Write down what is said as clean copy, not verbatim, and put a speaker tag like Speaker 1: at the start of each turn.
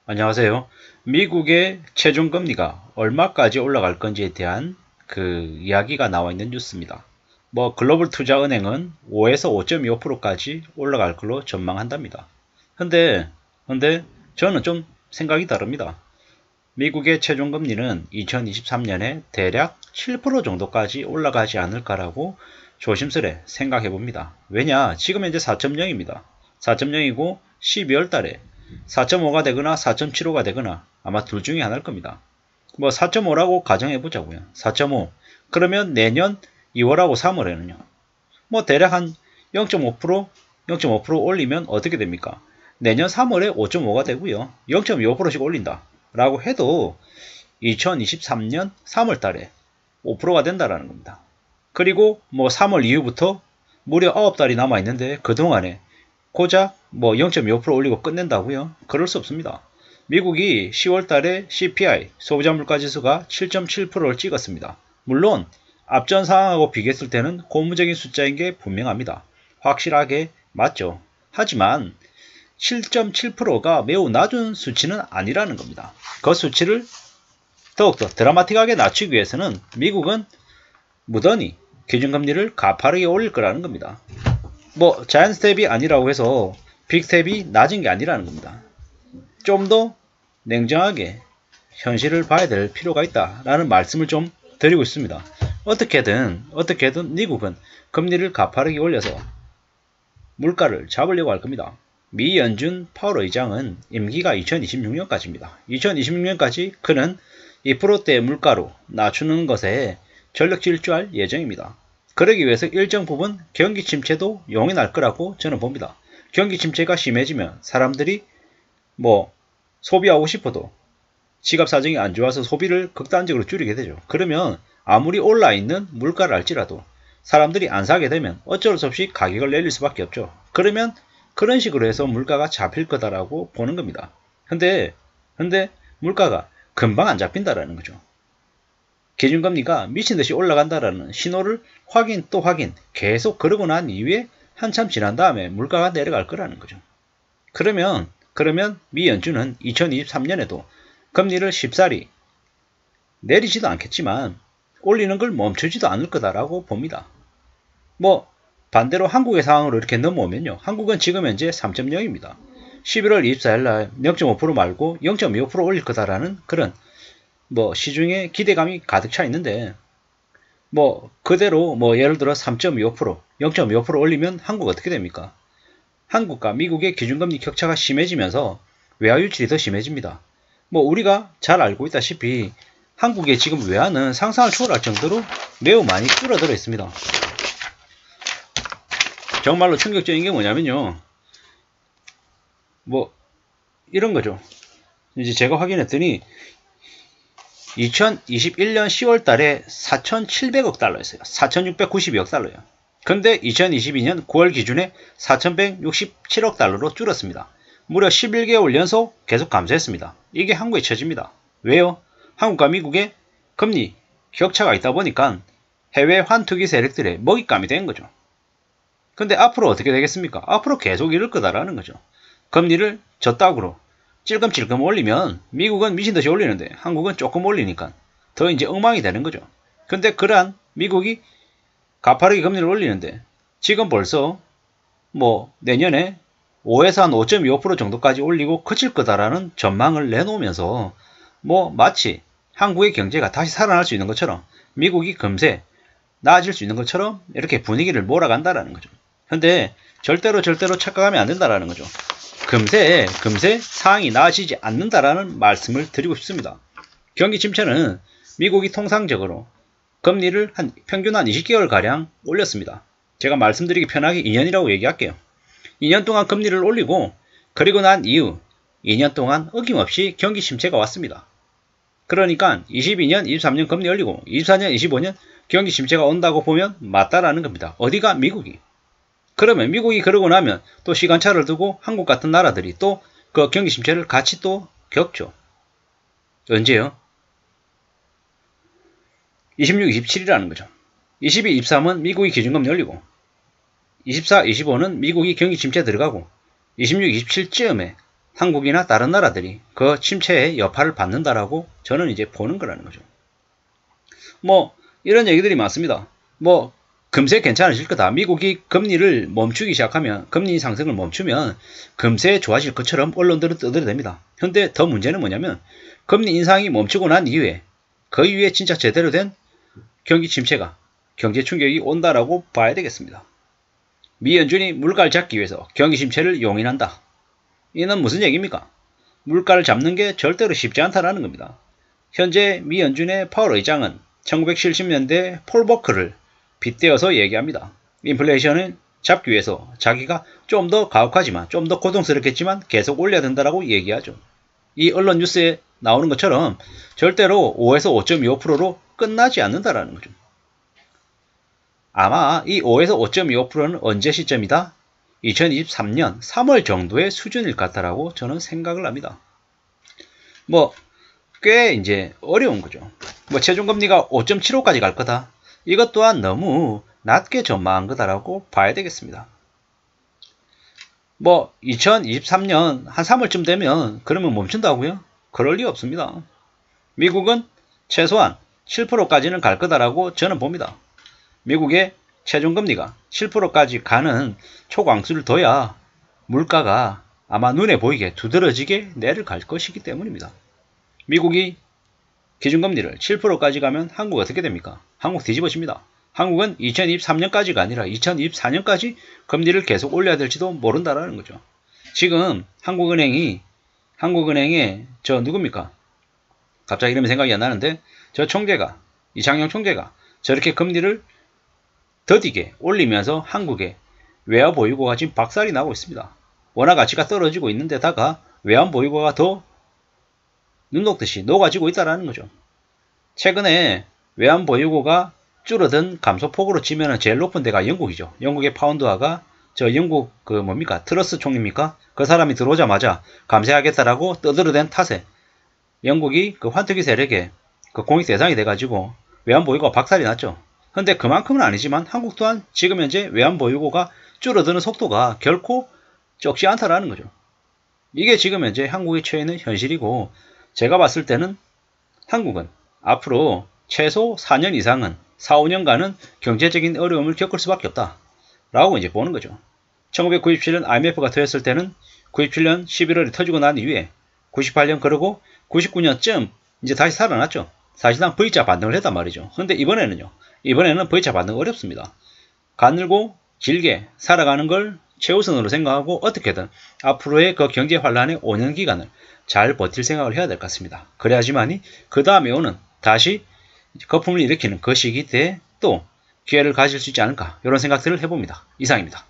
Speaker 1: 안녕하세요. 미국의 최종금리가 얼마까지 올라갈 건지에 대한 그 이야기가 나와 있는 뉴스입니다. 글로벌 투자은행은 5에서 5.25%까지 올라갈 걸로 전망한답니다. 근데 저는 좀 생각이 다릅니다. 미국의 최종금리는 2023년에 대략 7% 정도까지 올라가지 않을까라고 조심스레 생각해 봅니다. 왜냐? 지금 현재 4.0입니다. 4.0이고 12월 달에 4.5가 되거나 4.75가 되거나 아마 둘 중에 하나일 겁니다. 4.5라고 가정해 보자고요. 4.5. 그러면 내년 2월하고 3월에는요. 대략 한 0.5%, 0.5% 올리면 어떻게 됩니까? 내년 3월에 5.5가 되고요. 0.25%씩 올린다. 라고 해도 2023년 3월 달에 5%가 된다라는 겁니다. 그리고 3월 이후부터 무려 9달이 남아 있는데 그동안에 고작 0.25% 올리고 끝낸다고요? 그럴 수 없습니다. 미국이 10월 달에 CPI 소비자 물가지수가 7.7%를 찍었습니다. 물론 앞전 상황하고 비교했을 때는 고무적인 숫자인 게 분명합니다. 확실하게 맞죠. 하지만 7.7%가 매우 낮은 수치는 아니라는 겁니다. 그 수치를 더욱더 드라마틱하게 낮추기 위해서는 미국은 무던히 기준금리를 가파르게 올릴 거라는 겁니다. 자이언트 스텝이 아니라고 해서 빅 스텝이 낮은 게 아니라는 겁니다. 좀 더 냉정하게 현실을 봐야 될 필요가 있다라는 말씀을 좀 드리고 있습니다. 어떻게든 미국은 금리를 가파르게 올려서 물가를 잡으려고 할 겁니다. 미 연준 파월 의장은 임기가 2026년까지입니다. 2026년까지 그는 2%대 물가로 낮추는 것에 전력 질주할 예정입니다. 그러기 위해서 일정 부분 경기 침체도 용인할 거라고 저는 봅니다. 경기 침체가 심해지면 사람들이 소비하고 싶어도 지갑 사정이 안 좋아서 소비를 극단적으로 줄이게 되죠. 그러면 아무리 올라있는 물가를 알지라도 사람들이 안 사게 되면 어쩔 수 없이 가격을 내릴 수밖에 없죠. 그러면 그런 식으로 해서 물가가 잡힐 거다라고 보는 겁니다. 근데 물가가 금방 안 잡힌다라는 거죠. 기준금리가 미친듯이 올라간다라는 신호를 확인 또 확인 계속 그러고 난 이후에 한참 지난 다음에 물가가 내려갈 거라는 거죠. 그러면 미 연준은 2023년에도 금리를 쉽사리 내리지도 않겠지만 올리는 걸 멈추지도 않을 거다라고 봅니다. 반대로 한국의 상황으로 이렇게 넘어오면요. 한국은 지금 현재 3.0입니다. 11월 24일 날 0.5% 말고 0.25% 올릴 거다라는 그런 시중에 기대감이 가득 차 있는데 그대로 예를 들어 3.25%, 0.25% 올리면 한국 어떻게 됩니까? 한국과 미국의 기준금리 격차가 심해지면서 외화 유출이 더 심해집니다. 우리가 잘 알고 있다시피 한국의 지금 외화는 상상을 초월할 정도로 매우 많이 줄어들어 있습니다. 정말로 충격적인 게 뭐냐면요. 이런 거죠. 이제 제가 확인했더니 2021년 10월 달에 4,700억 달러였어요. 4,692억 달러요. 근데 2022년 9월 기준에 4,167억 달러로 줄었습니다. 무려 11개월 연속 계속 감소했습니다. 이게 한국의 처지입니다. 왜요? 한국과 미국의 금리 격차가 있다 보니까 해외 환투기 세력들의 먹잇감이 된 거죠. 근데 앞으로 어떻게 되겠습니까? 앞으로 계속 이럴 거다라는 거죠. 금리를 저따구로 찔끔찔끔 올리면 미국은 미친듯이 올리는데 한국은 조금 올리니까 더 이제 엉망이 되는 거죠. 근데 그러한 미국이 가파르게 금리를 올리는데 지금 벌써 내년에 5에서 한 5.25% 정도까지 올리고 그칠 거다라는 전망을 내놓으면서 마치 한국의 경제가 다시 살아날 수 있는 것처럼 미국이 금세 나아질 수 있는 것처럼 이렇게 분위기를 몰아간다라는 거죠. 근데 절대로 착각하면 안 된다라는 거죠. 금세 상황이 나아지지 않는다라는 말씀을 드리고 싶습니다. 경기 침체는 미국이 통상적으로 금리를 평균 한 20개월 가량 올렸습니다. 제가 말씀드리기 편하게 2년이라고 얘기할게요. 2년 동안 금리를 올리고 그리고 난 이후 2년 동안 어김없이 경기 침체가 왔습니다. 그러니까 22년, 23년 금리 올리고 24년, 25년 경기 침체가 온다고 보면 맞다라는 겁니다. 어디가? 미국이. 그러면 미국이 그러고 나면 또 시간차를 두고 한국 같은 나라들이 또 그 경기 침체를 같이 또 겪죠. 언제요? 26, 27이라는 거죠. 22, 23은 미국이 기준금리 올리고 24, 25는 미국이 경기 침체 들어가고 26, 27쯤에 한국이나 다른 나라들이 그 침체의 여파를 받는다라고 저는 이제 보는 거라는 거죠. 뭐 이런 얘기들이 많습니다. 뭐 금세 괜찮아질 거다. 미국이 금리를 멈추기 시작하면, 금리 상승을 멈추면 금세 좋아질 것처럼 언론들은 떠들어댑니다. 근데 더 문제는 뭐냐면 금리 인상이 멈추고 난 이후에 그 이후에 진짜 제대로 된 경기 침체가, 경제 충격이 온다라고 봐야 되겠습니다. 미 연준이 물가를 잡기 위해서 경기 침체를 용인한다. 이는 무슨 얘기입니까? 물가를 잡는 게 절대로 쉽지 않다라는 겁니다. 현재 미 연준의 파월 의장은 1970년대 폴 버클을 빗대어서 얘기합니다. 인플레이션을 잡기 위해서 자기가 좀 더 가혹하지만, 좀 더 고통스럽겠지만 계속 올려야 된다라고 얘기하죠. 이 언론 뉴스에 나오는 것처럼 절대로 5에서 5.25%로 끝나지 않는다라는 거죠. 아마 이 5에서 5.25%는 언제 시점이다? 2023년 3월 정도의 수준일 것 같다라고 저는 생각을 합니다. 뭐 꽤 이제 어려운 거죠. 뭐 최종금리가 5.75까지 갈 거다. 이것 또한 너무 낮게 전망한 거다라고 봐야 되겠습니다. 뭐 2023년 한 3월쯤 되면 그러면 멈춘다고요? 그럴 리 없습니다. 미국은 최소한 7%까지는 갈 거다라고 저는 봅니다. 미국의 최종금리가 7%까지 가는 초강수를 둬야 물가가 아마 눈에 보이게 두드러지게 내려갈 것이기 때문입니다. 미국이 기준금리를 7%까지 가면 한국 어떻게 됩니까? 한국 뒤집어집니다. 한국은 2023년까지가 아니라 2024년까지 금리를 계속 올려야 될지도 모른다라는 거죠. 지금 한국은행의 저 누굽니까? 갑자기 이름이 생각이 안 나는데 저 총재가, 이창용 총재가 저렇게 금리를 더디게 올리면서 한국의 외화보유고가 지금 박살이 나고 있습니다. 원화 가치가 떨어지고 있는데다가 외환보유고가 더 눈녹듯이 녹아지고 있다는 거죠. 최근에 외환보유고가 줄어든 감소폭으로 치면 제일 높은 데가 영국이죠. 영국의 파운드화가 저 영국 트러스 총리입니까? 그 사람이 들어오자마자 감세하겠다라고 떠들어댄 탓에 영국이 그 환투기 세력의 그 공익 대상이 돼가지고 외환보유고가 박살이 났죠. 근데 그만큼은 아니지만 한국 또한 지금 현재 외환보유고가 줄어드는 속도가 결코 적지 않다라는 거죠. 이게 지금 현재 한국에 처해 있는 현실이고, 제가 봤을 때는 한국은 앞으로 최소 4년 이상은 4, 5년간은 경제적인 어려움을 겪을 수밖에 없다 라고 이제 보는 거죠. 1997년 IMF가 터졌을 때는 97년 11월에 터지고 난 이후에 98년 그러고 99년쯤 이제 다시 살아났죠. 사실상 V자 반등을 했단 말이죠. 근데 이번에는 V자 반등 어렵습니다. 가늘고 길게 살아가는 걸 최우선으로 생각하고 어떻게든 앞으로의 그 경제 환란의 5년 기간을 잘 버틸 생각을 해야 될 것 같습니다. 그래야지만이 그 다음에 오는 다시 거품을 일으키는 그 시기 때에 또 기회를 가질 수 있지 않을까, 이런 생각들을 해봅니다. 이상입니다.